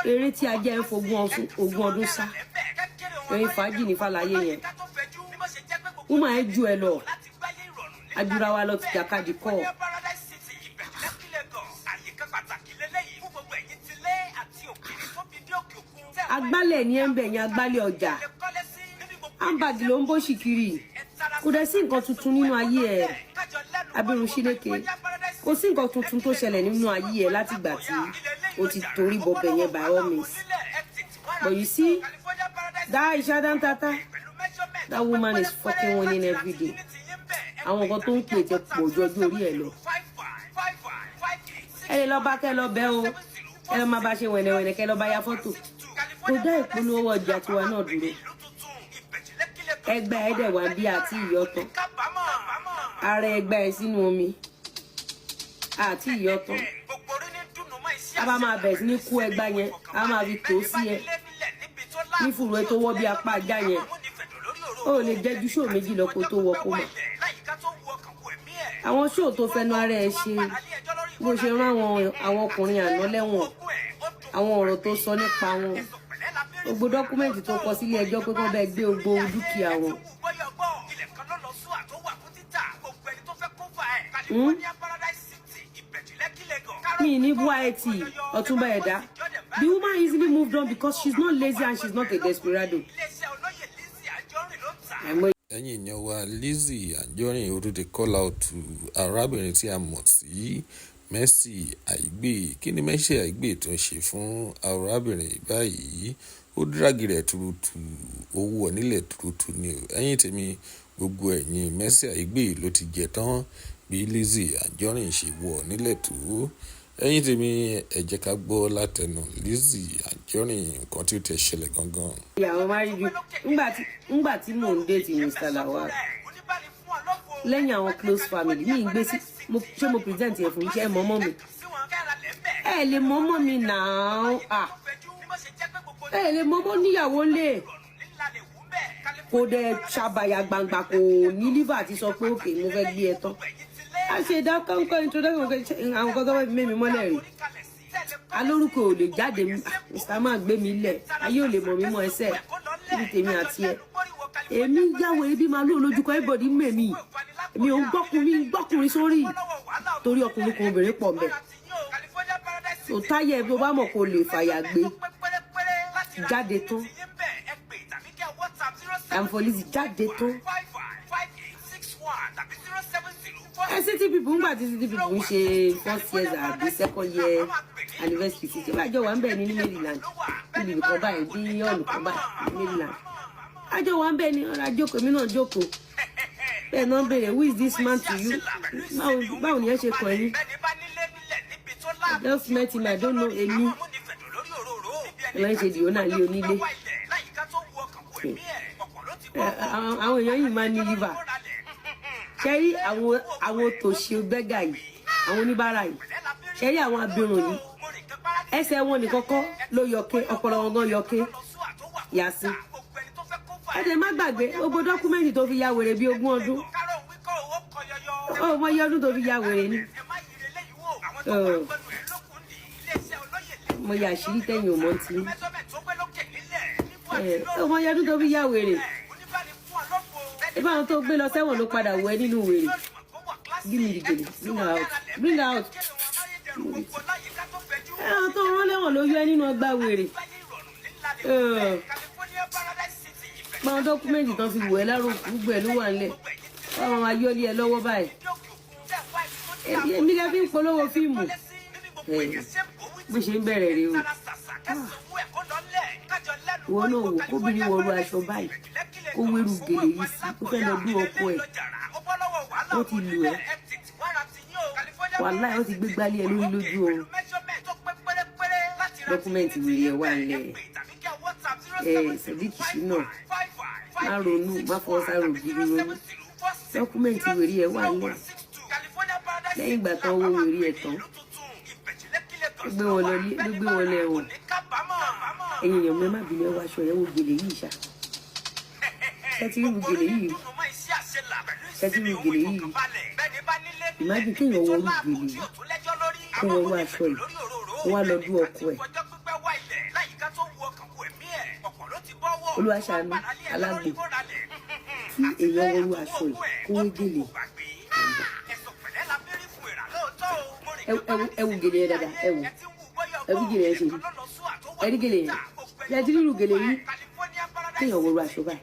eré tí ajá ń fogún ọdún sá eré fàájì ní fàlàyé yẹn woman ẹ ju ẹ lọ ajura wa lọ ti jàkadì kọ agbálẹ̀ ní ẹ̀ ń bẹ̀ yẹn agbálẹ̀ ọjà ambag ló ń bó ṣìkiri kò dẹ̀ sí nǹkan tuntun nínú ayé ẹ̀ Abirùn Ṣíléke kò sí nǹkan tuntun tó ṣẹlẹ̀ nínú ayé ẹ̀ látìgbà tí o ti torí bọbẹ̀ yẹn by all means but you see that Aisha Dantata that woman is fucking winning every day àwọn nǹkan tó ń pè tẹ pọ̀ jọjú orí ẹ̀ lọ ẹ lè lọ bá kẹ́ lọ bẹ́ o ẹ lọ máa bá ṣe wẹ̀nẹ̀wẹ̀nẹ̀ kẹ́ lọ bá ya fọ́tò kò dá ìpolówó ọjà tiwa náà dúró ẹgbẹ́ ẹ̀dẹ̀ wá bí àti ìyọ́tọ̀ ara ẹgbẹ́ ẹ̀ sínú omi àti ìyọ́tọ̀ a bá máa bẹ̀ sí ní kú ẹgbẹ́ yẹn a máa fi tó sí ẹ ní fùrù ẹ tó wọ́ bí apá ajá yẹn ó lè jẹ́jú ṣó méjì lọ kó tó wọ kó mọ̀ àwọn ṣó tó fẹnu ara ẹ ṣe bó ṣe rán àwọn ọkùnrin àná lẹ́wọ̀n àwọn ọ̀rọ̀ tó sọ nípa wọn gbogbo dọ́kúmẹ́ǹtì tó kọ sílé ẹjọ́ pé kán bẹ́ẹ̀ gbé gbogbo dúkìá wọn. mi ní buhari Ọ̀túnba Ẹ̀dá the woman easily moved on because she's not lazy and she's not a desperado. ẹ̀yin èèyàn wa Lizzy Anjorin already call out to arábìnrin tí a mọ̀ sí Mercy AIGBE kí ni Mercy AIGBE tó ń ṣe fún arábìnrin báyìí ó díràgì rẹ̀ tuurutu owó onílẹ̀ tuurutu ni o ẹ̀yin tèmi gbogbo ẹ̀yin Mercy AIGBE ló ti jẹ tán bí Lizzy Anjorin ṣe wọ̀ nílẹ̀ tó ẹ̀yin tèmi ẹ jẹ́ ká gbọ́ látẹnu Lizzy Anjorin nǹkan tí ó tẹ̀ ṣẹlẹ̀ gangan. ìyàwó máa rí ju ńgbà tí mò ń déètì Mr. Lawal lẹ́yìn àwọn close family mi gbé sí ṣé mo present yẹn fún iṣẹ́ ẹ̀ mọ́mọ́ mi ẹ lè mọ́mọ́ mi náà ẹ lè mọ́mọ́ níyàwó lè kò dẹ̀ ṣàbàyà gbangba kò ní liver ti sọ pé òkè mo fẹ́ gbé ẹ tán a ṣe dá kọ́ńkọ́ introduction àwọn kan tó wọ́n fi mímí mọ́lẹ̀ rí alórúkọ ò lè jáde Mr. Man gbé mi lẹ̀ ayé ò lè mọ̀ mí mọ́ ẹsẹ̀ níbi tèmi àti ẹ èmi yàwó ebi máa lóò lójúkọ everybody mẹ́mi èmi ò ń gbọ́kùnrin sórí torí ọkùnrin kan obìnrin pọ̀ mẹ́ tó táyẹ̀ tó bá mọ̀ kó lè fàyà gbé jáde tán àǹfọ̀lìsì jáde tán city people ń gbà tí city people ń ṣe first years àbí second year anniversary tí àjọ wà ń bẹ̀ ní Maryland níbi ìkan báyìí bí ọ̀nù kan báyìí ní Maryland àjọ wà ń bẹ̀ ní ọ̀rọ̀ àjókòó èmi náà jókòó bẹ́ẹ̀ náà béèrè who is this man to you báwo ni ẹ ṣe kàn yín I just met him I don't know èmi ẹ máa ń ṣe dìó náà lé onílé àwọn èèyàn yìí máa ń ní liver ṣẹ́rí àwọn tòṣì bẹ́gà yìí àwọn oníbàárà yìí ṣẹ́rí àwọn abirùn yìí ẹsẹ̀ wọn ní kọ́kọ́ ló yọké ọpọlọ wọn gan yọké yàsí ẹ̀dẹ̀ má gbàgbé gbogbo dọ́kúmẹ́ǹtì tó fi ya wèrè bíi 20 ọdún ọmọ iye ọdún tó fi ya wèrè ni mo yà àṣírí tẹ̀yìn ò mọ́ tí ọmọ iye ọdún tó fi ya wèrè ìbá àwọn tó gbé lọ sẹ́wọ̀n ló padà wọ ẹ nínú wèrè give me the gèlè bring out àwọn tó rán lẹ́wọ̀n ló yọ ẹ nínú ọgbà wèrè pàwọn dọ́kúmẹ́ǹtì tó fi wọ ẹ lárò gbogbo ẹ ló wà nílẹ̀ wọ́n máa yọ lé ẹ lọ́wọ́ báyìí èmi lè fi ń polówó fíìmù bó ṣe ń bẹ̀rẹ̀ rè o ìwọ náà wò kóbìnrin wọlú aṣọ báyìí ó wérù gèlè yìí sí ó fẹ́ lọ dún ọkọ ẹ̀ ó ti lù ẹ́ wàláì ó ti gbé gbálẹ̀ ẹ lórí lójú oorun dọ́kúmẹ́ǹtì wèrè ẹ̀ wà nílẹ̀ Sadiq Shina má ronú má fọwọ́ sáré ògiri ronú dọ́kúmẹ́ǹtì wèrè ẹ̀ wà nílẹ̀ lẹ́yìn ìgbà tán owó wèrè ẹ̀ tán ló gbé wọn lọ ẹ̀wọ̀n ẹ̀yin èèyàn mẹ́má bìnrin ẹwà aṣọ ẹ̀wọ̀ gèlè yìí ṣá ṣẹ́tìrìbù gèlè yìí ìmájì kéèyàn wọ orú gèlè yìí kó wọ́n wá aṣọ yìí kó wá lọ dún ọkọ ẹ̀ Olúwa ṣàánú alágbe kí èèyàn wọrú aṣọ yìí kó wé gèlè ẹ wù gèlè yẹn dáadáa ẹ wù gèlè yẹn ṣe yìí ẹ rí gèlè yẹn ẹ ti rírù gèlè yìí kéèyàn wọrú aṣọ báyìí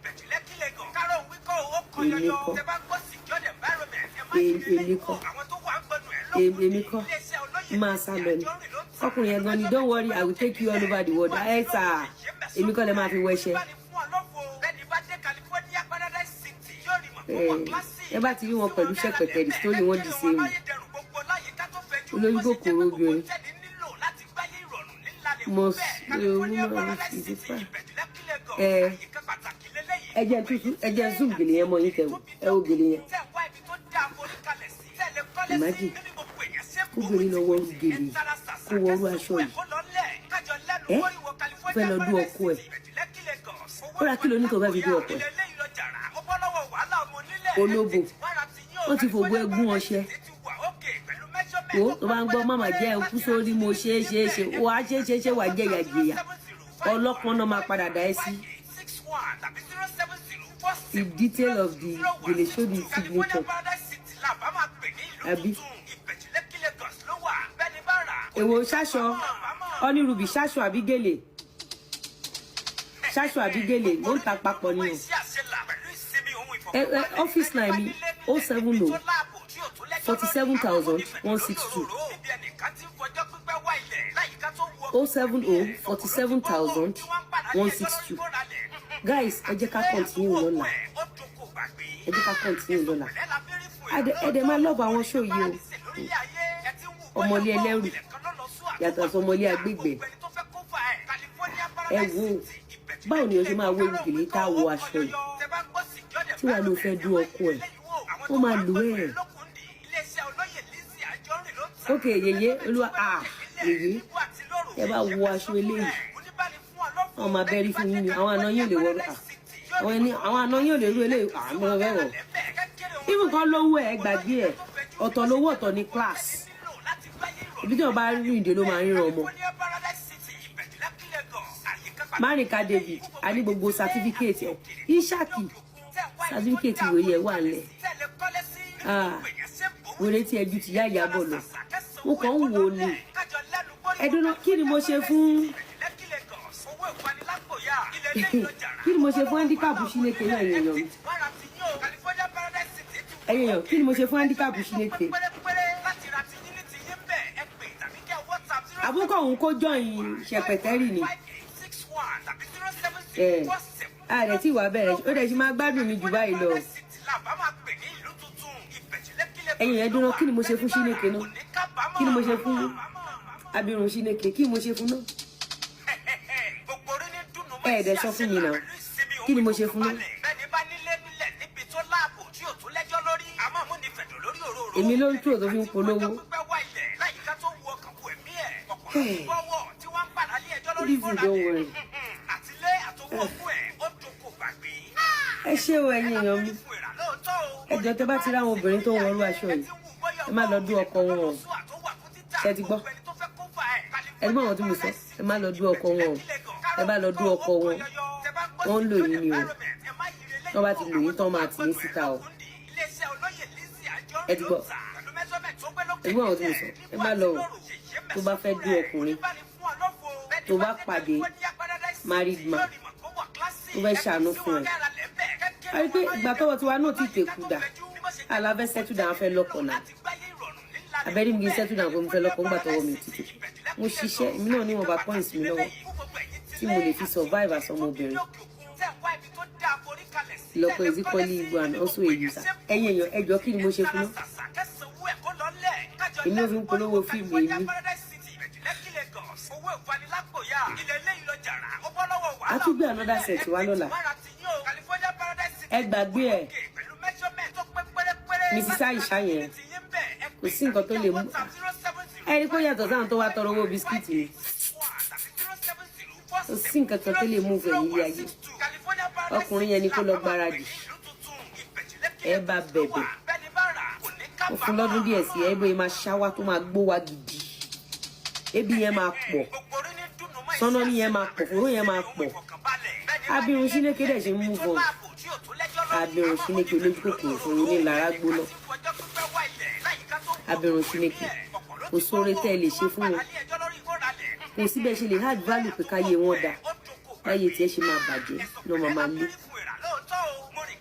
èmi kọ́ máa sá lọ ni ọkùnrin yẹn gan ni don't worry I will take you all over the world ẹ sà èmi kọ́ lẹ máa fi wẹṣẹ ẹ bá ti rí wọn pẹ̀lú ṣẹ̀pẹ̀tẹ̀ story wọn di sí mi olórí kòkòrò obìnrin mo ẹ jẹ́ zoom gèlè yẹn mọ yín kẹwò ẹ wo gèlè yẹn imagine kóbìnrin lọ wọ gèlè kó wọrú aṣọ yìí ẹ fẹ́ lọ dún ọkọ ẹ ó ra kílò ní tó bá fi dún ọkọ ẹ olóbo wọn ti fògbó ẹgún ọṣẹ wo tó bá ń gbọ́ mama jẹ́ òkú sórí mo ṣe wà á ṣe wà jẹ́ yàjẹyà ọlọ́pàá náà máa padà dá ẹ sí. The detail of the gèlè show the signature àbí èwo ṣaṣọ onírúbì ṣaṣọ àbí gèlè ló ń ta papọ̀ ni o ọ́fíìsì náà mi 070 47,162 070 47,162 guys ẹ jẹ́ ká continue lọ́la ẹ dẹ̀ máa love àwọn show yìí o ọmọlé ẹlẹ́rù yàtọ̀ sí ọmọlé agbègbè ẹ wo báwo ni o ṣe máa wé gèlè tá a wọ aṣọ yìí tí wàá ló fẹ́ dún ọkọ ẹ̀ wọ́n máa lò ẹ̀ ok yèyé olúwa yèyé ẹ bá wọ aṣọ eléyìí wọ́n máa bẹ́rí fún yín ni àwọn àna yín ò lè wọ́rọ̀ àwọn àna yín ò lè rú eléyìí àmọ́ ẹ wọ̀ even kan lówó ẹ gbàgbé ẹ ọ̀tọ̀ lówó ọ̀tọ̀ ní class ibi tí wọ́n bá rí ìdè ló máa ń ríran ọmọ Máríkà David a ní gbogbo certificate ẹ Ìṣàkì certificate ìwé yẹn wà nílẹ̀ wèrè tí ẹjú ti yá ìyàbọ̀ lọ mo kàn ń wò ni ẹdùnà kí ni mo ṣe fún handicap Chineke náà ẹ̀yẹ̀yàn kí ni mo ṣe fún handicap Chineke àbúkọ̀ òun kó jọyìn ṣẹpẹtẹ́rì ni ààrẹ tí ìwà bẹ̀rẹ̀ ó dẹ̀ ṣe máa gbádùn mi jù báyìí lọ ẹ̀yìn ẹ̀dùnà kí ni mo ṣe fún Chineke náà kí ni mo ṣe fún abirùn Chineke kí ni mo ṣe fún náà ẹ̀ẹ́dẹ̀ sọ fún mi náà kí ni mo ṣe fún náà èmi ló ń tú òtò fi ń polówó please don't worry ẹ ṣé o ẹ̀yin èèyàn mi ẹjọ́ tẹ́ bá ti rí àwọn obìnrin tó ń wọrú aṣọ yìí ẹ má lọ dú ọkọ wọn o ṣe ti gbọ́ ẹ gbọ́ wọn tí mo sọ ẹ má lọ dú ọkọ wọn o ẹ bá lọ dú ọkọ wọn wọn ń lò yín ni o wọn bá ti lò yín tán máa tì yín síta o ẹ ti gbọ́ ẹ gbọ́ wọn tí mo sọ ẹ má lọ o tó bá fẹ́ dú ọkùnrin tó bá pàdé married man tó fẹ́ ṣàánú fún ẹ a rí pé ìgbà tọ́wọ́ tiwa náà ti tèkú dà aláfẹ́ settle down fẹ́ lọ́kọ̀ náà abẹ́rí mi kì í settle down pé mo fẹ́ lọ́kọ̀ ńgbà tọ́wọ́ mi ti tèkú mo ṣiṣẹ́ èmi náà níwọ̀n bá points mi lọ́wọ́ tí mo lè fi survive as ọmọbìnrin lọ́kọ̀ is equally equal and also a user ẹ̀yin èèyàn ẹjọ́ kí ni mo ṣe fún náà èmi ò fi ń polówó fíìmù èmi a tún gbé another set wá lọ́la ẹ gbàgbé ẹ Mrs. Aisha yẹn kò sí nǹkan tó lè mú ẹ rí kó yàtọ̀ sáwọn tó wá tọrọ owó bisikíìtì ni kò sí nǹkan kan tó lè mú fẹ̀ yí ayé ọkùnrin yẹn ni kó lọ gbáradì ẹ bá bẹ̀bẹ̀ ó fún lọ́dún díẹ̀ sí ẹ bóyá máa ṣáwá tó máa gbó wa gidi ebi yẹn máa pọ̀ sọ́nà yẹn máa pọ̀ fòró yẹn máa pọ̀ abirùn Chineke dẹ̀ ṣe ń move on. Abirùn Chineke lójú kòkòrò fún yín ní lára gbóná. Abirùn Chineke kò sóore tẹ́ ẹ lè ṣe fún wọn. Kò síbẹ̀ ṣe lè hard value pé káyé wọn dà. Láyé tí ẹ ṣe máa bàjẹ́ lọ́ máa lé.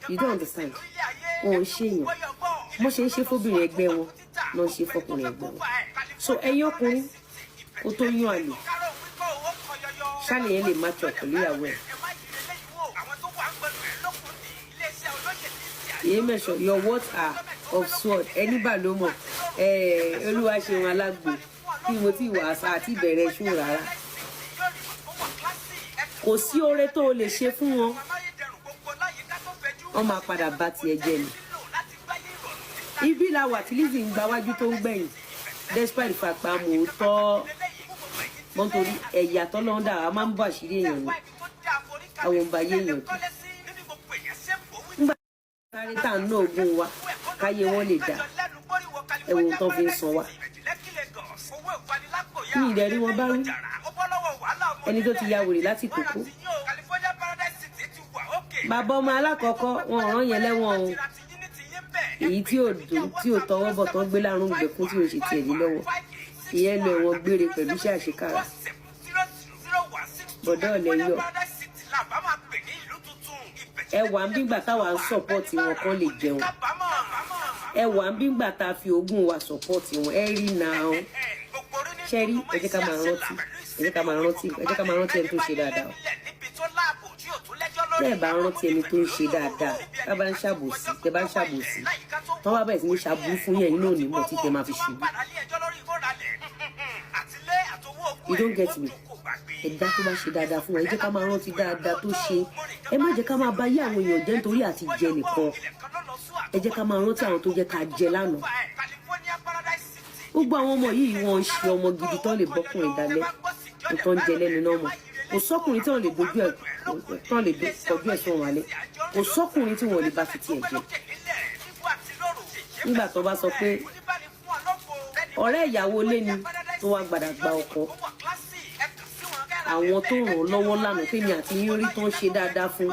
You don't understand. Wọn ò ń ṣèyàn. Mo ṣe ń ṣe fóbìnrin ẹgbẹ́ wọn lọ́ ń ṣe fọkùnrin ẹgbẹ́ wọn. So ẹ̀yin ọkùnrin kó tó yún àlè. Ṣáàlì yẹn lè match up pẹ̀lú ìyàwó ẹ̀. Èyí mẹ́sàn your words are of sword. Ẹni bà ló mọ̀. Olúwa ṣeun alágbo. Bí mo ti wà àṣà àti ìbẹ̀rẹ̀ ṣú rárá. Kò sí oore tó o lè ṣe fún wọn. Wọ́n máa padà bá tiẹ̀ jẹ́ ni. Ibi la wà tí Lizzy ń gba wájú tó ń gbẹ̀yìn. Despite the fact pa mo tọ́ mọ́ nítorí ẹ̀yà tọ́lọ́ndà a máa ń bọ̀ àṣírí èèyàn ni. Àwọn ọba yé èèyàn jù. Nígbà tí sáré tá à ń ná ogun wa káyé wọn lè dà ẹ̀wọ̀n tán fi ń san wa. Ní ìdẹ̀rí wọn bá rí ẹni tó ti ya wèrè láti kókó. Bàbá ọmọ alákọ̀ọ́kọ́ wọn rán yẹn lẹ́wọ̀n o. Èyí tí ò dùn tí ò tọwọ́ bọ̀ tán gbé lárùn gbẹ̀kún tí ò ṣe tiẹ̀ ní lọ́wọ́. Ìyẹn lọ ẹ̀wọ̀n gbére pẹ̀lú iṣẹ́ àṣekára. Bọ̀dọ̀ ọ̀lẹ́ yọ. Ẹwà ń bígbà táwa ń sọ̀pọ̀tì wọn kan lè jẹun. Ẹwà ń bígbà tá a fi ogún wa sọ̀pọ̀tì wọn. Ẹ rí náà. Ṣẹ́rí ẹ jẹ́ ká máa rántí. Ẹ jẹ́ ká máa rántí. Ẹ jẹ́ ká máa rántí ẹni tó ṣe dáadáa. Tẹ́ ẹ bá rántí ẹni tó ń ṣe dáadáa. Tá bá ń ṣàbòsí. Tẹ́ bá ń ṣàbòsí. Tọ́ bá bẹ̀rẹ̀ sí ní ṣàbùrú fún yẹn nínú òní mọ̀ tí tẹ́ máa fi ṣubú. You don't get me. Ẹ̀dá tó bá ṣe dáadáa fún wa ẹ jẹ́ ká máa rántí dáadáa tó ṣe. Ẹ má jẹ́ ká máa bá yé àwọn èèyàn jẹ́ nítorí àti jẹ nìkan. Ẹ jẹ́ ká máa rántí àwọn tó jẹ́ ká jẹ lánàá. Gbogbo àwọn ọmọ yìí wọ́n ń ṣe ọmọ gidi tán lè bọ́kùnrin dalẹ̀ nǹkan jẹ lẹ́nu náà mọ̀. Kò sọ́kùnrin tí wọ́n lè dojú ẹ̀ tán lè kọjú ẹ̀ sọ̀rọ̀ alẹ́. Kò sọ́kùnrin tí wọ́n lè bá fi tiẹ̀ jẹ. Nígbà tó bá sọ pé ọ̀rẹ́ ìyàwó lé ni tó wá gbàdá gba ọkọ. Àwọn tó ràn án lọ́wọ́ lánàá tèmi àti yín rí tó ń ṣe dáadáa fún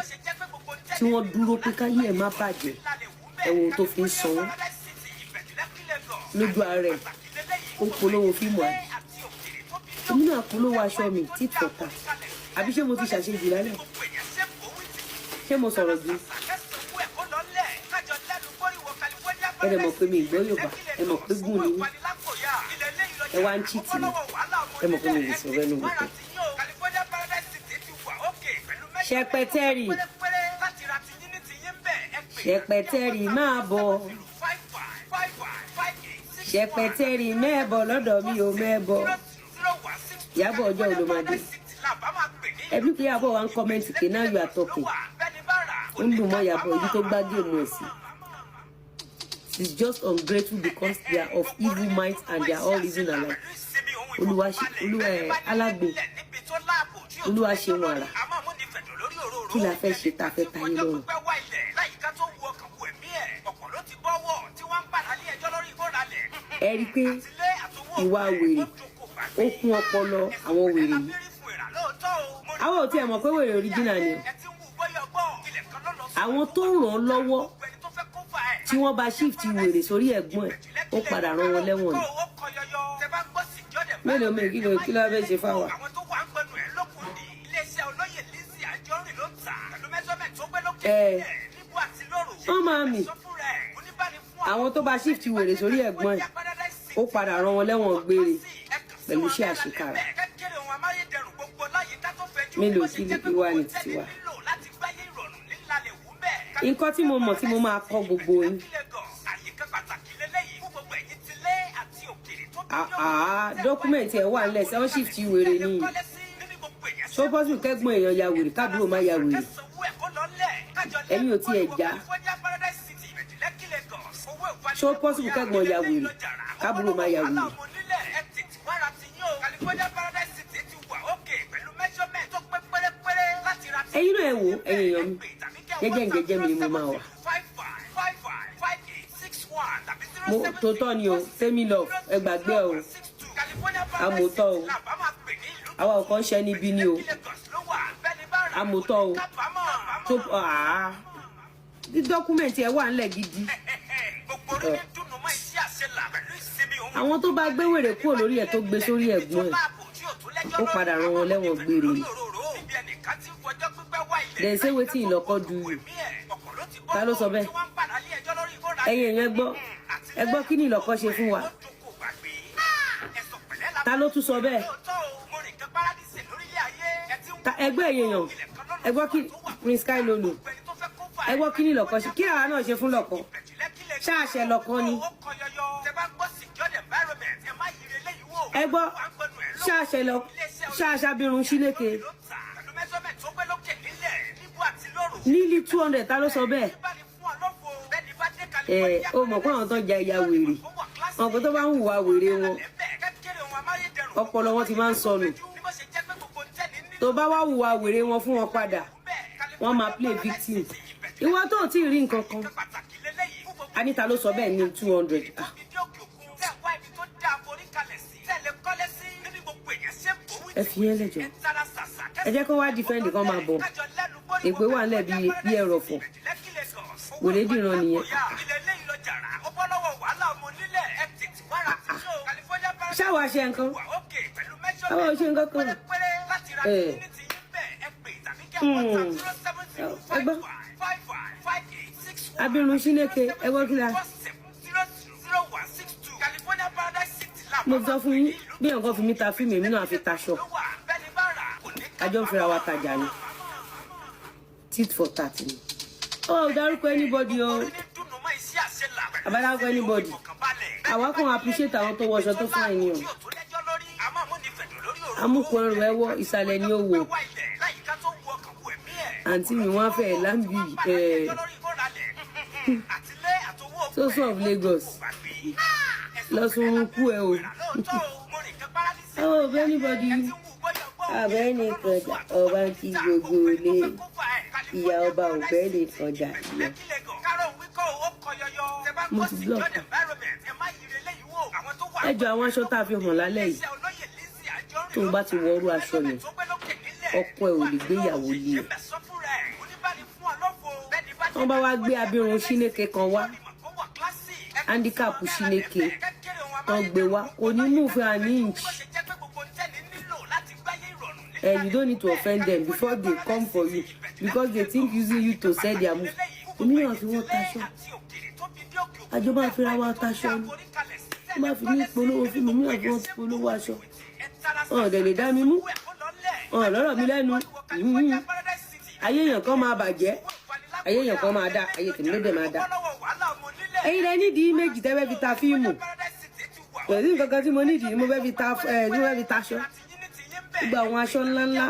tí wọ́n dúró pé káyé ẹ̀ má bàjẹ́ ẹ̀wọ̀n tó fi ń san wọ́n. Lójú ara ẹ̀ ó polówó fíìmù àbí. Èmi náà polówó aṣọ mi tí tọ̀tà. Àbí ṣé mo ti ṣàṣejù lálẹ́? Ṣé mo sọ̀rọ̀ jù? Ẹ dẹ̀ mọ̀ pé mi ìgbọ́ Yorùbá, ẹ mọ̀ pé gùn ni mí. Ẹ wá ń chìtì mi, ẹ mọ̀ pé mi lè sọ̀rọ̀ ẹnu mi tán. Ṣẹpẹtẹ́rì ṣẹpẹtẹ́rì máa bọ̀. Ṣẹpẹtẹ́rì mẹ́ẹ̀bọ̀ lọ́dọ̀ mi ò mẹ́ẹ̀bọ̀. Ìyábọ̀ ọjọ́ olómadé. Ẹbí pé Ìyábọ̀ wa ń kọ́mẹ́ntì pé now you are talking. Ó ń dùn mọ́ Ìyábọ̀ ibi tó gbá géèmù ẹ̀ sí. It's just ungrateful because they are of evil minds and they are all living alike. Olúwa alágbo. Olúwa ṣe wọn àrà. Kí la fẹ́ ṣe tá a fẹ́ tayé lọ́rùn? Ẹ rí i pé ìwà wèrè ó kún ọpọlọ àwọn wèrè yìí. Àwọn ò tiẹ̀ mọ̀ pé wèrè original ni o. Àwọn tó ràn án lọ́wọ́ tí wọ́n bá shift wèrè sórí ẹ̀gbọ́n ẹ̀ ó padà rán wọn lẹ́wọ̀n ni. Mélòó mi kí ló fẹ́ ṣe fáwa? Wọ́n máa mì. Àwọn tó bá shift wèrè sórí ẹ̀gbọ́n ẹ̀ ó padà rán wọn lẹ́wọ̀n gbére pẹ̀lú iṣẹ́ àṣekára. Mélòó kí wá ní títí wa? Nǹkan tí mo mọ̀ tí mo máa kọ́ gbogbo yín. Dọ́kúmẹ̀ntì ẹ̀ wà nílẹ̀ sẹ́wọ́n shift wèrè ni. Ṣó pọ́sù kẹ́gbọ́n èèyàn ya wèrè káàbúrò má ya wèrè. Ẹ̀yin ò tiẹ̀ já. Ṣó pọ́sù kẹ́gbọ́n ya wèrè káàbúrò má ya wèrè. Ẹ̀yin náà ẹ wò ẹ̀yin èèyàn mi. Jẹ́jẹ́ mi ni mo máa wà. Mo tòótọ́ ni o, Fẹ́mi love ẹ gbàgbé o. Àmòtọ́ o. Àwa ò kàn ṣe níbí ni o. àmọ̀tọ́ o tó di dọ́kúmẹ̀ntì ẹ̀ wà ńlẹ̀ gidi. Àwọn tó bá gbé wèrè kúrò lórí ẹ̀ tó gbé sórí ẹ̀gbọ́n ẹ̀ ó padà rán wọn lẹ́wọ̀n gbére ni. There is a wetin ìlọ́kọ́ du yìí. Ta ló sọ bẹ́ẹ̀? Ẹ̀yin èèyàn ẹ gbọ́ kí ni ìlọ́kọ́ ṣe fún wa? Ta ló tún sọ bẹ́ẹ̀? Ẹgbẹ́ èèyàn ẹ gbọ́ kí Prince Kai Lolo ẹ gbọ́ kí ni ìlọ́kọ́ ṣe? Kí àwa náà ṣe fún lọ́kọ́? Ṣáàṣẹ lọ́kọ́ ni. Ẹ gbọ́ ṣáàṣàbírun síléke nílí 200 ta ló sọ bẹ́ẹ̀? Ó mọ̀ pé àwọn tó ja ìyá wèrè àwọn kan tó bá ń hùwà wèrè wọn ọpọlọ wọn ti máa ń sọnù. Tó bá wá hùwà wèrè wọn fún wọn padà wọ́n máa play victim. Ìwọ tó ti rí nǹkan kan Anita ló sọ bẹ́ẹ̀ ní 200. Ẹ fi yẹn lẹ́jọ́ ẹ jẹ́ kó wá defend kan máa bọ̀ èpè wà nílẹ̀ bí ẹ̀rọ fọ̀ wòlé dìran nìyẹn. Ṣáwa ṣe nǹkan àwọn ṣe nǹkan kan ẹ gbọ́ abirun sínéke ẹ gbọ́ kí la mo sọ fún yín bí nǹkan fi mí ta fíìmù èmi náà fi taṣọ àjọ ń fira wa tajà ni tit for tat ni. Ó dárúkọ anybody o àbádárúkọ anybody àwa kàn appreciate àwọn tó wọṣọ tó fún àìní o amúkun ẹrù ẹwọ ìsàlẹ̀ ni ó wò àǹtí mi wọ́n fẹ́ láǹbì Soso of Lagos lọ́sùn kú ẹ o. Bẹ́ẹ̀ anybody abẹ́ni kọjá ọba ti gbogbo lé ìyá ọba ò bẹ́ẹ̀ni kọjá lọ. Mo ti block ẹjọ́ àwọn aṣọ tá a fi hàn lálẹ́ yìí tó o bá ti wọrú aṣọ yẹn ọkọ ẹ ò lè gbéyàwó lé ẹ. Wọ́n bá wá gbé abirùn sínéke kan wá handicap sínéke tán gbé wá onímùfẹ́ àní inch. You don't need to offend them before they come for you because they think using you to sell their move. Èmi náà fi wọ́n taṣọ àjọ máa fi ra wa taṣọ ni wọ́n máa fi ní ìpolówó fún mi náà fi wọ́n ti polówó aṣọ ọ̀dẹ̀ lè dá mi mú lọ́rọ̀ mi lẹ́nu. Ayé èèyàn kan máa bàjẹ́ ayé èèyàn kan máa dá ayé tèmi lóde máa dá. Ẹ̀yin lẹ nídìí méjì tẹ́ fẹ́ fi ta fíìmù pẹ̀lú nǹkan kan tí mo nídìí mo fẹ́ fi taṣọ gbogbo àwọn aṣọ ńláńlá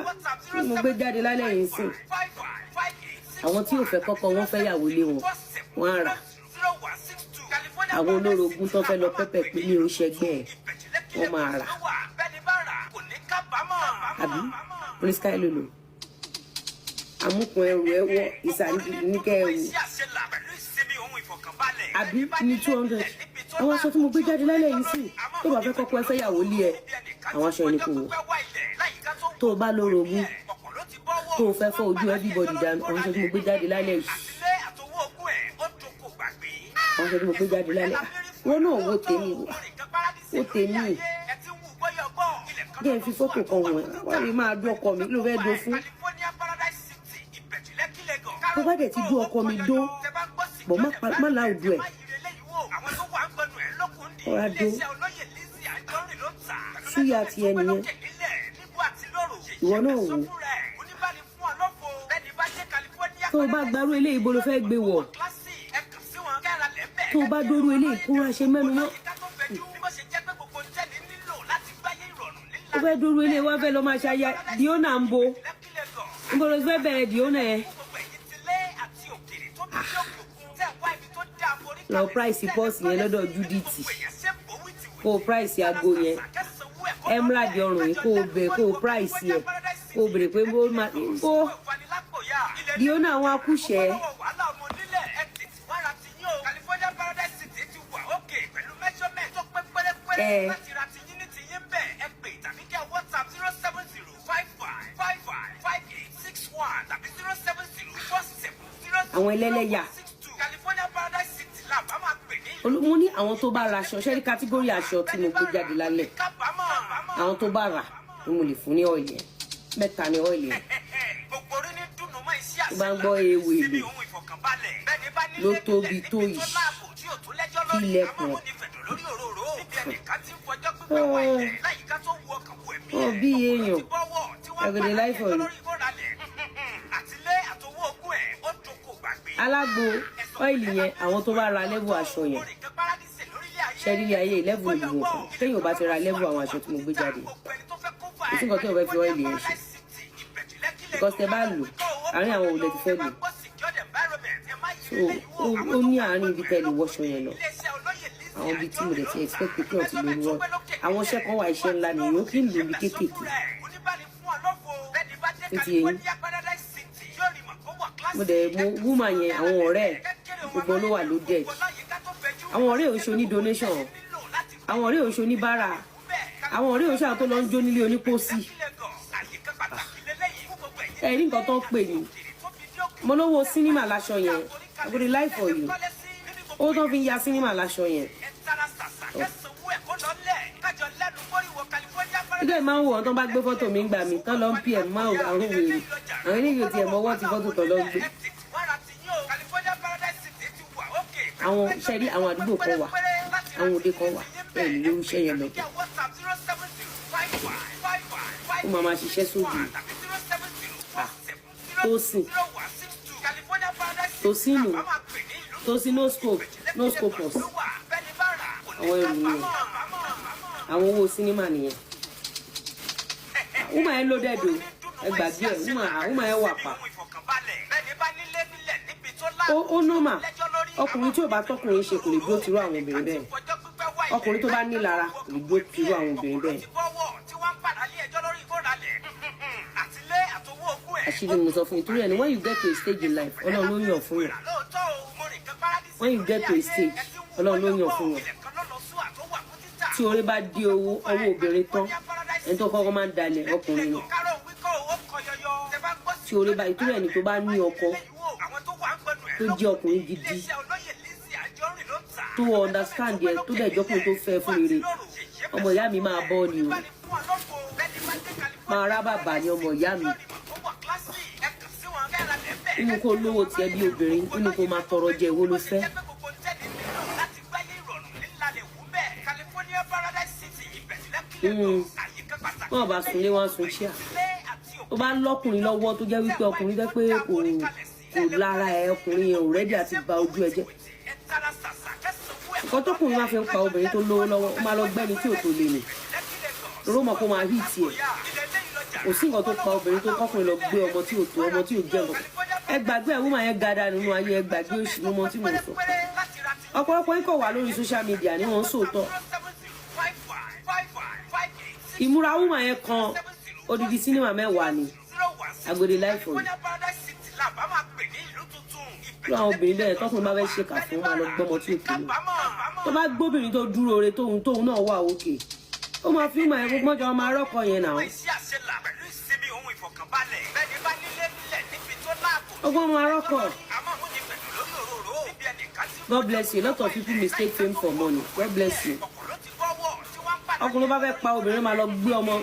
tí mo gbé jáde lálẹ́ yìí sìn àwọn tí ò fẹ́ kọ́kọ́ wọn fẹ́ yàwó lé wọn á rà àwọn olórogún tó fẹ́ lọ pẹ́pẹ́ pé ní oṣẹ́gbẹ́ ẹ̀ wọ́n máa rà àbí Prince Kai Lolo amúkun ẹrù ẹwọ ìsàníkẹ ẹrù àbí ní 200 àwọn aṣọ tí mo gbé jáde lálẹ́ yìí sìn tó bá fẹ́ kọ́kọ́ ẹ fẹ́ yàwó lé ẹ àwọn aṣọ ẹni kò wọ tó o bá lórogún tó o fẹ́ fọ́ ojú everybody dànù àwọn aṣọ tí mo gbé jáde lálẹ́ yìí àwọn aṣọ tí mo gbé jáde lálẹ́ wọn náà wo tèmi jẹ́ n fi fọ́tò kan wọ̀n wọ́n rí máa dún ọkọ mi ló fẹ́ dún fún tó bá dẹ̀ ti dún ọkọ mi dún bọ̀ má láòdù ẹ̀ ọ̀rá dún súyà ti ẹ nìyẹn ìwọ náà wò tó o bá gbarú eléyìí bó ló fẹ́ gbé wọ̀ tó o bá dórú eléyìí kúrò àṣẹ mẹ́nu mọ́ ó fẹ́ dórú eléyìí wá fẹ́ lọ máa ṣayá diona ń bo ń bọ̀ lọ fẹ́ bẹ̀rẹ̀ diona ẹ̀ lọ price bọ́ọ̀sì yẹn lọ́dọ̀ Judith kó o price aago yẹn emerald ọrùn yìí kó o price yẹn kó o bèrè pé bó diona àwọn akúṣẹ̀ àwọn ẹlẹ́lẹ́yà mo ní àwọn tó bá ra aṣọ ṣẹ́rí kátígórì aṣọ tí mo gbé jáde lálẹ́ àwọn tó bá rà ni mo lè fún ní ọ̀ìlì ẹ̀ mẹ́ta ní ọ̀ìlì ẹ̀ tó bá ń gbọ́ ewé èlò ló tóbi tó yìí kí ilẹ̀kùn ọ̀ bí èèyàn ẹ̀gẹ̀dẹ̀ láìfọ̀ yìí alágbo ọ́ìlì yẹn àwọn tó bá ra lẹ́bù aṣọ yẹn ṣẹ́rílẹ̀ ayé lẹ́bù ìlú nǹkan téèyàn bá ti ra lẹ́bù àwọn aṣọ tí mo gbé jáde kò sí nǹkan tí wọ́n fẹ́ fi ọ́ìlì yẹn ṣe because tẹ bá lò àárín àwọn òòlẹ̀ ti fẹ́ lò so ó ní àárín ibi tẹ́ lè wọṣọ yẹn lọ àwọn ibi tí mo dẹ̀ ti expect pé kí wọ́n ti lè wọ́ àwọn iṣẹ́ kan wà iṣẹ́ ńlá ni yóò kí n lò ní kéékèèké títí eyín mo dẹ̀ mo wúmà yẹn àwọn ọ̀rẹ́ gbogbo ló wà ló dẹ̀ àwọn ọ̀rẹ́ òṣò ní donation àwọn ọ̀rẹ́ òṣò ní bára àwọn ọ̀rẹ́ òṣò àwọn tó lọ ń jó nílé onípòsí ẹ̀rí nǹkan tó ń pè ní mo lówó sínímà láṣọ yẹn àgbèrè life for you ó tó fi ń ya sínímà láṣọ yẹn ilé máa ń wọ̀ ọ́n tó bá gbé fọ́tò mi gbà mí tán lọ ń pm máa ń àwọn wèrè àwọn eléyìí tiẹ̀ mọ́wọ́ ti fọ́tò tó lọ ń gbé àwọn iṣẹ́ rí àwọn àdúgbò kan wà àwọn òde kan wà ẹ̀ ní lórí iṣẹ́ yẹn lọ́tọ̀ ó máa máa ṣiṣẹ́ sóògùn tó sí no scopus àwọn ẹrù nìyẹn àwọn owó sinimá nìyẹn wúmà ẹ ló dẹ́dọ̀ ẹ gbàgbé ẹ wúmà ẹ wà pa ó nọ́mà ọkùnrin tí ò bá tọkùnrin ṣe kò lè dúró tìrú àwọn obìnrin bẹ́ẹ̀ ọkùnrin tó bá ní lára kò lè dúró tìrú àwọn obìnrin bẹ́ẹ̀ àṣírí mo sọ fún yín torí ẹni when you get to a stage in life ọlọ́run ló yàn fún yàn when you get to a stage ọlọ́run ló yàn fún yàn tí orí bá dé ọwọ́ obìnrin tán ẹni tó kọ́kọ́ máa ń dalẹ̀ ọkùnrin ni tí orí bá ìtúrẹ̀ ẹni tó bá ní ọkọ tó jẹ́ ọkùnrin gidi tó understand ẹ tó dẹ̀ jọ́kùnrin tó fẹ́ fún rere ọmọ ìyá mi máa bọ́ ni o máa rá bàbá ni ọmọ ìyá mi inú kó lówó tiẹ̀ bí obìnrin inú kó máa tọrọ jẹ ìwọ ló fẹ́. wọn bá sunlé wọn sun ṣíà tó bá lọ́kùnrin lọ́wọ́ tó jẹ́ wípé ọkùnrin jẹ́ pé kò lára ẹ ọkùnrin yẹn ò rẹ́dí àti ba ojú ẹ jẹ́ nǹkan tókùnrin máa fi ń pa obìnrin tó lówó lọ́wọ́ ó máa lọ gbẹ́ni tí ò tó lè nì lóró mọ̀ kó máa hí tiẹ̀ kò sí nǹkan tó pa obìnrin tó kọ́kùnrin lọ gbé ọmọ tí ò tó ọmọ tí ò jẹ́ nǹkan ẹ gbàgbé ẹ̀ wúmọ̀ yẹn gada nínú ayé ẹ gbàgbé òṣì mọ́mọ́ tí mo sọ ọ̀pọ̀lọpọ̀ yín kò wà lórí social media ni wọ́n ń sòótọ́ ìmúra wúmọ̀ yẹn kan odidi sinimá mẹ́wàá ni Àgbèrè life for you lọ àwọn obìnrin bẹ́ẹ̀ tọkùnrin bá fẹ́ ṣe kà fún wa lọ gbọ́mọ tí ò tó lò tó bá gbóbìnrin tó dúró re tóun náà wà òkè ó máa fi mọ ẹ̀rọ gbọ́njọ ọmọ arọ́kọ yẹn náà ọgbọ́n ọmọ arọ́kọ. God bless you. A lot of people mistake fame for money. God bless you. ọkùnrin bá fẹ́ pa obìnrin máa lọ gbé ọmọ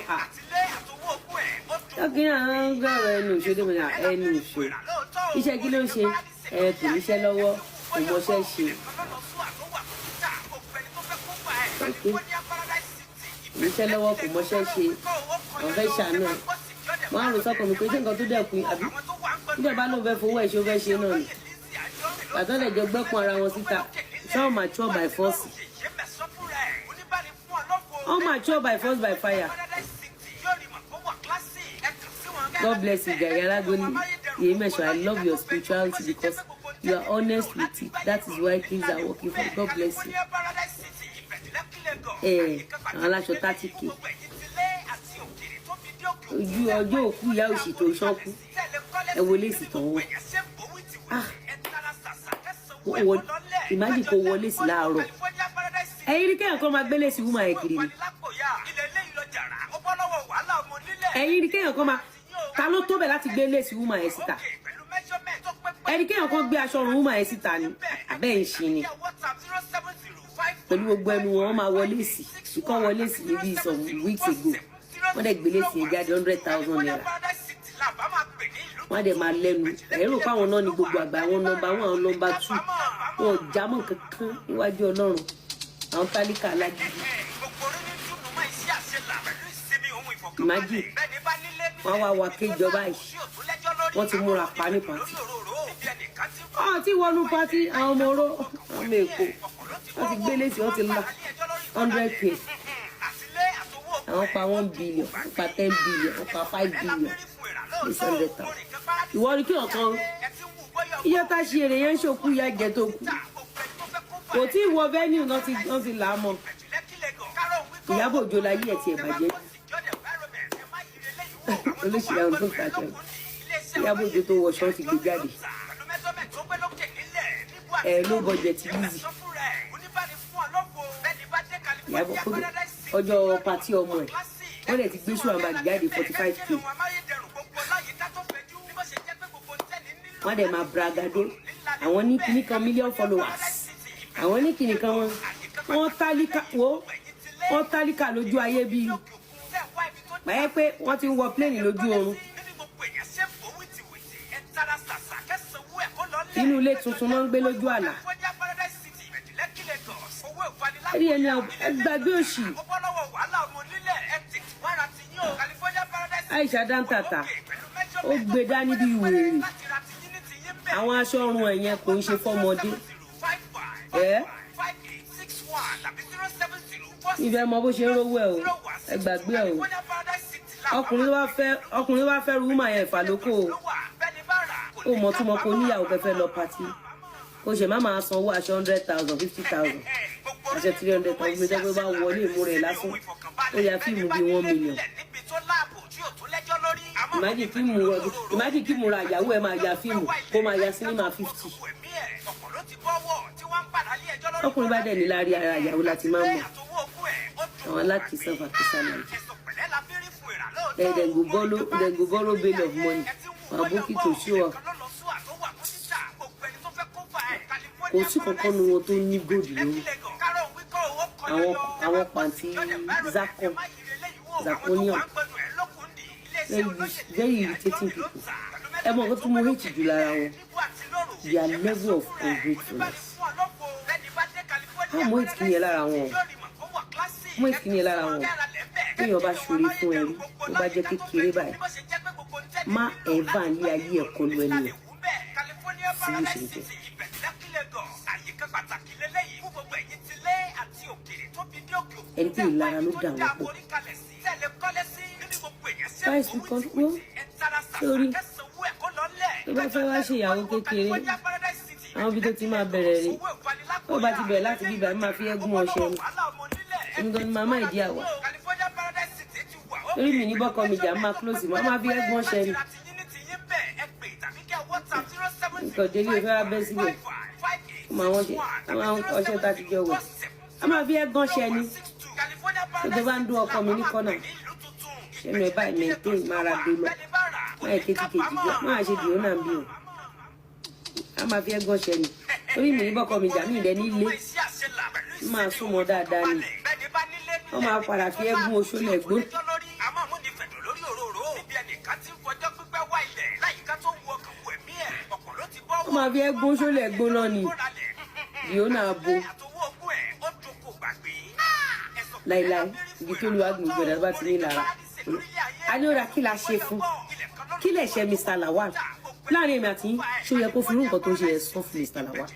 lọ́kìnrin àwọn gbọ́rọ̀ ẹnu ìṣòdè mi náà ẹnu ìṣò iṣẹ́ kí ló ń ṣe kò níṣẹ́ lọ́wọ́ kò mọṣẹ́ ṣe níṣẹ́ lọ́wọ́ kò mọṣẹ́ ṣe àwọn fẹ́ ṣàánú ẹ̀ wọ́n á rò sọ́kàn mi pé ṣé nǹkan tó dẹ̀kun àbí nígbà bá lóun fẹ́ fowó ẹ̀ ṣe ó fẹ́ ṣe náà ni bàtọ́ lè jọ gbẹ́kun ara wọn síta ṣáà mature by force all mature by force by fire. God bless you, Gary Alagoni. I love your spirituality because you are honest with it. That is why things are working for you. God bless you. Aláṣọ 30K. Ojú ọjọ́ òkú ìyá òṣì tó ṣọ́kú. Ẹ wọlé sí tán wọ̀. Imagine kò wọlé sí láàárọ̀. Ẹ̀yin rí kéèyàn kan máa gbélé sí wúmà ẹ̀ kiri ni. Ẹ̀yin rí kéèyàn kan máa ta ló tó bẹ̀ láti gbélé sí wúmà ẹ̀ síta. ẹni kéèyàn kan gbé aṣọ ọrùn woman yẹn síta ni abẹ́ ń ṣe ni pẹ̀lú gbogbo ẹnu wọn máa wọlé sí ìkọ́ wọlé sí níbi some weeks ago wọ́n dẹ̀ gbélé sí jáde 100,000 naira wọ́n dẹ̀ máa lẹ́nu ẹ̀rọ káwọn náà ní gbogbo àgbà àwọn nọ́mbà 1 àwọn nọ́mbà 2 wọn ò jámọ́ kankan níwájú Ọlọ́run àwọn tálíkà alágídí. Imagine wọ́n wá wá kéjọba yìí wọ́n ti múra pa ní pàtí wọ́n ti wọnú pàtí àwọn ọmọ oró ọmọ Èkó wọ́n ti gbélé sí wọ́n ti la 100k àwọn pa 1 billion wọ́n pa 10 billion wọ́n pa 5 billion 600,000 ìwọ ni kí ọ̀kan iye tá a ṣe èrè yẹn ń ṣòkú ya jẹ tó kú kò tí ì wọ venue náà ti là á mọ Ìyábọ̀ Òjó láyé ẹ̀ tí ẹ̀ bàjẹ́ olóṣèlú àwọn tó ń tajà Ìyábọ̀ Òjó tó wọ ṣọ́ọ̀tì gbé jáde ló budget LIZZY Ìyábọ̀ ọjọ́ pàtí ọmọ ẹ̀ wọ́n lè ti gbé ṣùgbọ́n àbàgì jáde 45k wọ́n dẹ̀ máa bragado àwọn ní kíní kan million followers àwọn ní kíní kan wọ́n tálíkà lójú ayé bíi báyẹ̀ pé wọ́n ti ń wọ pléènì lójú oorun inú ilé tuntun náà ń gbé lójú àlà ẹ̀rí ẹni ẹgbàgbé òṣì Aisha Dantata ó gbé dání bí wèrè àwọn aṣọ ọrùn ẹ̀yẹn kò ń ṣe fọ́mọdé ìfẹ́ mọ bó ṣe ń rówó ẹ̀ o ẹgbàgbé ẹ̀ o ọkùnrin wá fẹ́ rúmà yẹn ìfàlókò o mọ̀ túmọ̀ kó níyàwó kẹfẹ́ lọ pàtí kò ṣe má máa sanwó aṣọ 100,000 50,000 aṣọ 300,000 gbé jẹ́ pé bá wọlé ìmú rẹ̀ lásán ó yà fíìmù bíi 1 million. Imagine kí mo ra ìyàwó ẹ máa ya fíìmù kó máa ya sinimá 50. ọkùnrin bá dẹ̀ ní láàrin ara ìyàwó láti máa mọ̀ àwọn alákìísàn fàkísà náà they go borrow bail of money àbókí tó show up kò sí kankan nu wọn tó ní gold lórí àwọn pàǹtí zirconium very irritating people ẹ mọ̀ nǹkan tó mọ hate jù lára wọn their level of ungratefulness mo hate kìíní ẹ lára wọn mo hate kìíní ẹ lára wọn téèyàn bá ṣoore fún ẹrú tó bá jẹ́ kékeré báyìí má ẹ̀ẹ́bà ní ayé ẹ̀kọ́ lu ẹni ẹ̀ sí ìṣèjẹ́. ẹni tí ìlara ló dà wọ́n pọ̀ báyìí sì kan wọ́n sórí tó bá fẹ́ wá ṣe ìyàwó kékeré àwọn ibi tó ti máa bẹ̀rẹ̀ rè ó bá ti bẹ̀rẹ̀ láti bíbá máa fi ẹ́gún ọṣẹ ni nǹkan ni màmá ìdí àwà torí mi ní bọ́kọ mi jà máa close mọ́ máa fi ẹ́gún ọṣẹ ni nǹkan délé ìfẹ́ wá bẹ́ síbẹ̀ àwọn ọṣẹ tá a ti jọ wẹ̀ a máa fi ẹ́gún ọṣẹ ni tó bá ń dún ọkọ mi ní kọ́nà ṣẹ́nu ẹ̀ báyìí maintain máa ra gbé lọ máa yẹ kéjìkéjì jẹ́ máa ṣe dìó náà bí o a máa fi ẹ́gún ọṣẹ ni torí mi ní bọ́kọ mi jà mí ìdẹ nílé máa súnmọ́ dáadáa ni wọ́n máa padà fi ẹ́gún oṣó lẹ́gbó. wọ́n máa fi ẹ́gún oṣó lẹ́gbó náà ni dìó náà bo láìláì ibi tó lu agbègbè gbọdọ̀ bá ti ní lára a ní ó ra kí la ṣe fún kí lè ṣe Mr. Lawal láàrin èmi àti ṣó yẹ kó fi irú nǹkan tó ń ṣe ẹ sọ fún Mr. Lawal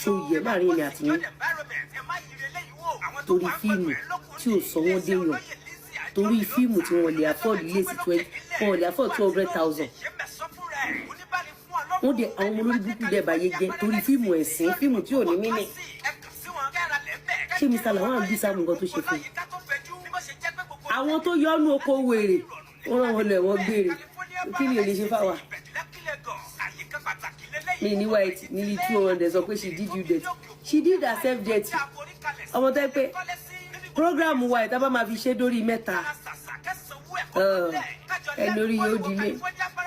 ṣó yẹ láàrin èmi àti torí fíìmù tí ò sọ wọ́n déyàn torí fíìmù tí wọ́n lè afford lé sí 20 wọ́n lè afford 200,000 wọ́n dẹ̀ àwọn ọmọ olórí burúkú dẹ̀ báyé jẹ́ torí fíìmù ẹ̀sìn fíìmù tí ò ní mínì ṣé Mr. Lawal bí sáà nǹkan tó ṣe fún àwọn tó yọnu oko wèrè wọ́n rán wọn lẹ̀ wọ́n gbére kí ni èlé ṣe fáwa mi ní white nílí 200 sọ pé she did you dirty she did herself dirty ọmọ tẹ́ pé program wa ìta bá máa fi ṣe dórí mẹ́ta ẹ lórí yóò dilé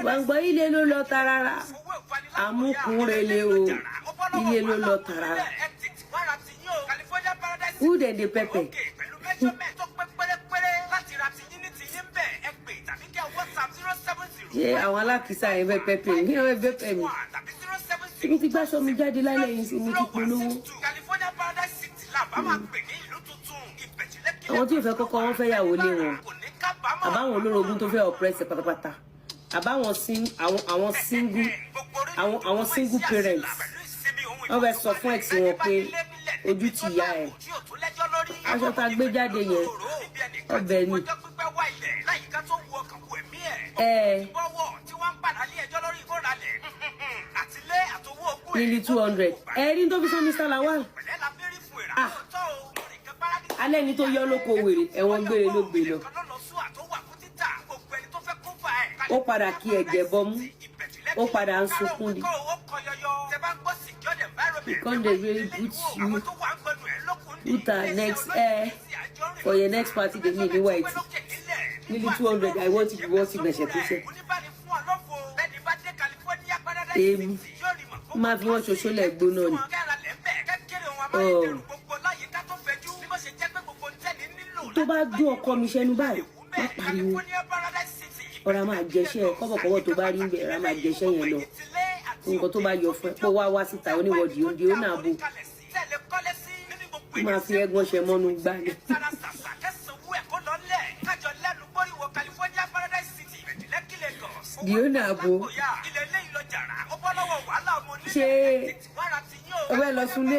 wọ́n gbọ́ ilé ló lọ tarara amúkúnrẹ́lẹ̀ o ilé ló lọ tarara who dem dey pepper. ṣé àwọn alákìísà yẹn fẹ́ pẹ́pẹ́ mi yẹn fẹ́ pẹ́pẹ́ mi èmi ti gbàṣọ mi jáde lálẹ́ yìí sí mi ti polówó. àwọn tí ò fẹ́ kọ́kọ́ wọ́n fẹ́ yàwó lé wọn àbáwọn olórogún tó fẹ́ ọ̀pẹ́rẹ́sì pátápátá àbáwọn single parents wọ́n fẹ́ sọ fún ẹ̀sìn wọn pé ojú ti yá ẹ̀ aṣọ tá a gbé jáde yẹn ọbẹ̀ ni nearly 200 ẹ̀rí tó fi sọ Mr. Lawal alẹ́ ni tó yọ lóko wèrè ẹ̀wọ̀n gbére ló gbé lọ ó padà kí ẹ̀jẹ̀ bọ́mú ó padà ń sunkún ni because they really put her next for your next party they need white nearly 200 I want to be watching the ṣẹ̀kúṣẹ̀ èmi máa fi wọ́n ṣoṣo lẹ́gbọ́n náà ni tó bá dún ọkọ mi ṣẹnu báyìí má pariwo ọ̀rọ̀ máa jẹṣẹ́ kọ́bọ̀kọ́bọ̀ tó bá rí ń bẹ̀ ọ̀rọ̀ máa jẹṣẹ́ yẹn lọ nǹkan tó bá yọ fún ẹ pé wá síta oníwọ̀dì òǹdí ó náà bò máa fi ẹ̀gbọ́n ṣe mọ́nú gbá ni. Dio náà bò ṣe ọbẹ̀ lọ súnlé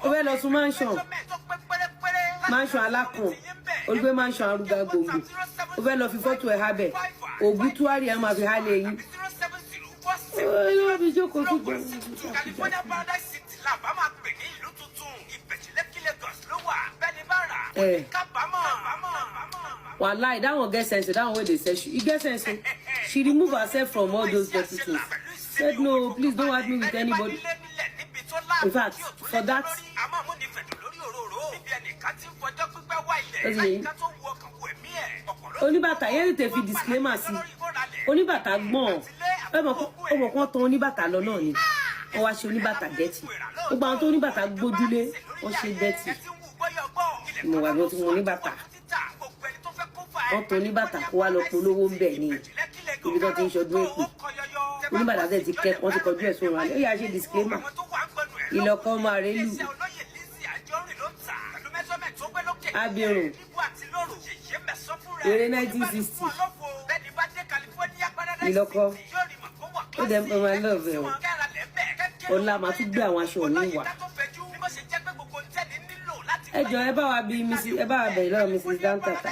ọbẹ̀ lọ sún mansion alákùn olùgbé mansion arúgbó gbòǹgbò ọbẹ̀ lọ fi fọ́tò ẹ̀ hábẹ̀ ògùn túwárì ẹ̀ máa fi há lẹ́yìn. Fi jókòó tó jẹun. Wallahi, that one get sense. That one wey dey say she get sense. She remove herself from all those dirty things. Said no, please don't add me with anybody. In fact, for that, oníbàtà yẹn tẹ fi disclaimer sí oníbàtà gbọ́n ọmọ kan tán oníbàtà lọ náà ni wọ́n wá ṣe oníbàtà dẹ́tì gbogbo àwọn tó oníbàtà gbójúlé wọ́n ṣe dẹ́tì ìmọ̀ wà ló ti wọn oníbàtà wọ́n tó oníbàtà kó wá lọ polówó ń bẹ̀ ni ibi tó ti ń ṣọdún èpè oníbàtà tẹ̀ ti kẹ́ wọ́n ti kọjú ẹ̀ sóhun alẹ́ ó yà ṣe disclaimer ìlọ́kọ́ máa rẹ́ lù abirùn eré 1960 ìlọ́kọ́ ó dẹ̀ ń pẹ́ máa lọ́ọ̀bẹ̀ o ọ̀la máa tún gbé àwọn aṣọ òní wá ẹ jọ ẹ bá wa bí ẹ bá wa bẹ̀rẹ̀ lọ́wọ́ Mrs. Dantata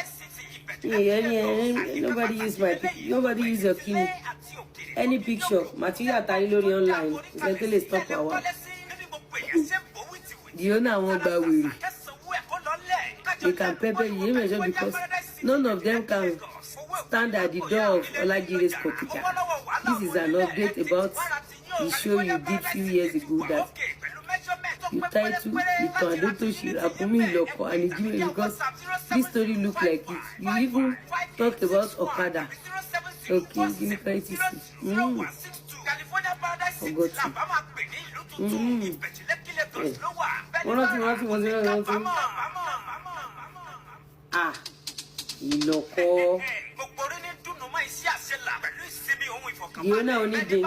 nobody use your kini any picture material tari lórí online ìṣẹ́ tó lè stop àwa Dio náà wọ́n gba wèrè. They can pepper you measure because none of them can stand at the door of Olajire's Kotika. This is an update about the show you did few years ago that you titled Ìtàn Adótòṣì Ràkúnmí Ìlọ́kọ and Ìjímèrè because this story look like it. You even talked about Okada. Okay, give me credit. Forgot you. Ìlọ́kọ Dio náà onídé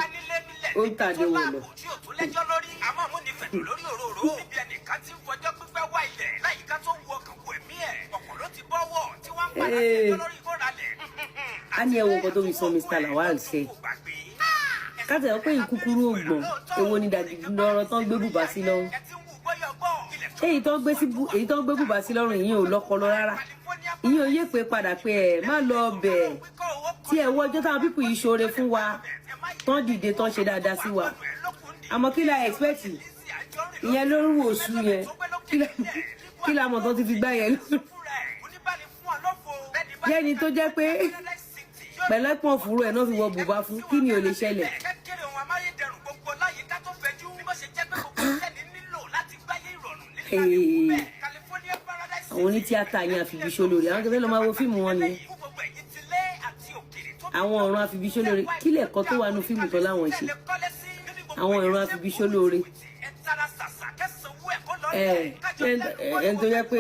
ó ń tàdé wò lọ. A ní ẹwọ nǹkan tó fi sọ Mr. Lawal ṣe káàtẹ̀ ọ pé ìkúkúrú ògbọ̀n èwo ni dàdí lọ́rọ̀ tán gbé bùbá sí lọ́rùn èyí tó ń gbé bùbá sí lọ́rùn ìyẹn ò lọ́pọlọ rárá ìyẹn ò yé pé padà pé ẹ má lọ bẹ̀ tí ẹ wọ ọjọ́ táwọn pípù yìí ṣoore fún wa tán dìde tán ṣe dáadáa sí wa àmọ́ kí la expect ìyẹn ló ń wò oṣù yẹn kí la mọ̀ tán ti fi gbá yẹn lórí yẹ́ni tó jẹ́ pé pẹ̀lẹ́pọ̀n fúru ẹ̀ náà fi wọ bùbá fún kí ni ò lè ṣẹlẹ̀. àwọn onítíátà yẹn àfìbíṣó lórí àwọn kẹfẹ́ lọ máa wo fíìmù wọn nìyẹn àwọn ọ̀run àfibíṣólóore kí lẹ̀kọ́ tó wà nínú fíìmù tó láwọn ṣe àwọn ọ̀run àfibíṣólóore ẹni tó yẹ pé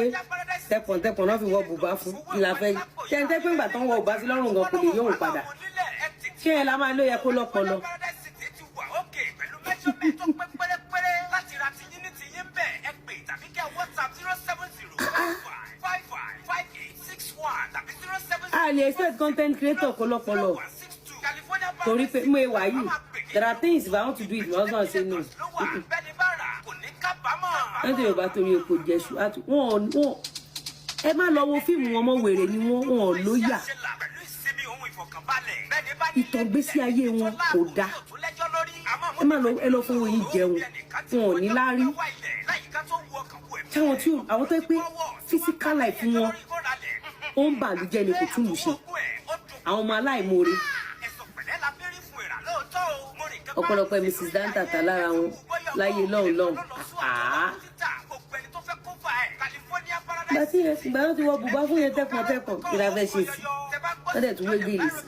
tẹpọ̀ntẹpọ̀n náà fi wọ bùbá fún ìlà fẹ́ ṣe ń tẹ́ pé ńgbà tó ń wọ bùbá sí lọ́rùn gan kò lè yóò padà ṣé ẹ la máa ló yẹ kó lọ́pọlọ. a lè expect content creator kó lọ́pọlọ torí pé mo wà yìí there are things if I want to do it my husband say no. ẹni tó yóò bá torí epo jẹṣu àti wọn ẹ má lọ wo fíìmù wọn mọ wèrè ni wọn lóyà ìtọ̀gbésí ayé wọn kò dáa ẹ má lọ ẹ lọ fún wọn yìí jẹun wọn ò ní láárí táwọn tí àwọn tó yẹ pé physical life wọn ó ń bàlújẹ́ ni kò túlù ṣe àwọn ọmọ aláìmoore ọ̀pọ̀lọpọ̀ Mrs. Dantata lára wọn láyé lọ́hùn gbàtí ìgbà tó ti wọ bùbá fún yẹn tẹkàntẹkàn kí la fẹ́ ṣe sí wọ́n dẹ̀ tún wé gèlè sí.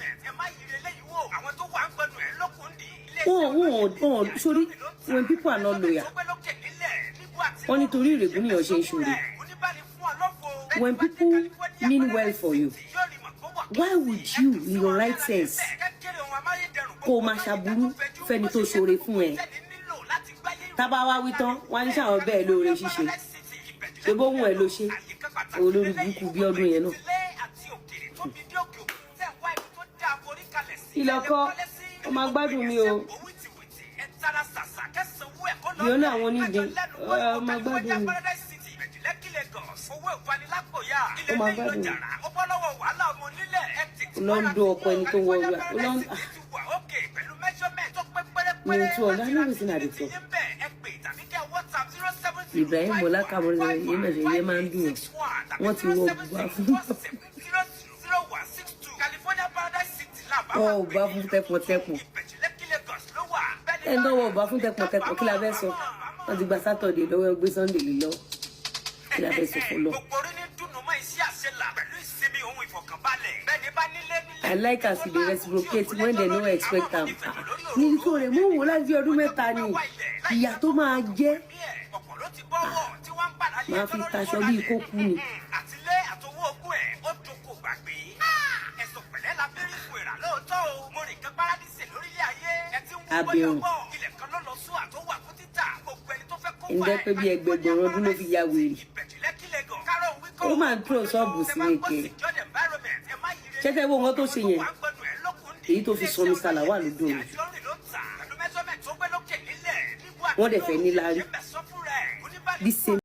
wọ́n sórí when people are not loyal wọ́n nítorí ìrègùn nìyẹn ṣe ń ṣòro when people mean well for you why would you in your right sense kó o máa ṣàbúrú fẹ́ni tó ṣoore fún ẹ tábà wá wí tán wọ́n á ní sàwọn bẹ́ẹ̀ lóore ṣíṣe ṣe bóhùn ẹ ló ṣe olórí burúkú bí ọdún yẹn náà. ìlọ́kọ́ ó máa gbádùn mi o yóò ní àwọn onídìí ó máa gbádùn mi ó máa gbádùn mi olóńdó ọkọ ẹni tó wọ ọgbà olóńdó mi ò tún ọ̀gá náà sí nàdìtò Ibrahim Bọ́lá Kamori yé mẹsẹ yé máa ń dùn wọn ti wọ bùbá fún wọn ò bá fún tẹpọtẹpọ ẹni tó wọ bùbá fún tẹpọtẹpọ kí la fẹ́ sọ wọn ti gba sátọdẹ lọ́wọ́ gbé Sunday lè lọ kí la fẹ́ sọ fún lọ. I like as they reciprocate when they no expect am. Ní kí o rẹ̀ mú wò láti ọdún mẹ́ta ni ìyà tó máa jẹ́ máa fi taṣọ bí kókú ni. Abirùn ǹdẹ́ pé bí ẹgbẹ̀gbọ̀n ọdún ló fi ya wèrè ó máa ń tó ṣọ́ọ̀bù sí èké ṣẹ́tẹ́ wo nǹkan tó ṣe yẹn èyí tó fi sọ Mr. Lawal lódò rẹ̀ wọ́n dẹ̀ fẹ́ ní láárí bí same.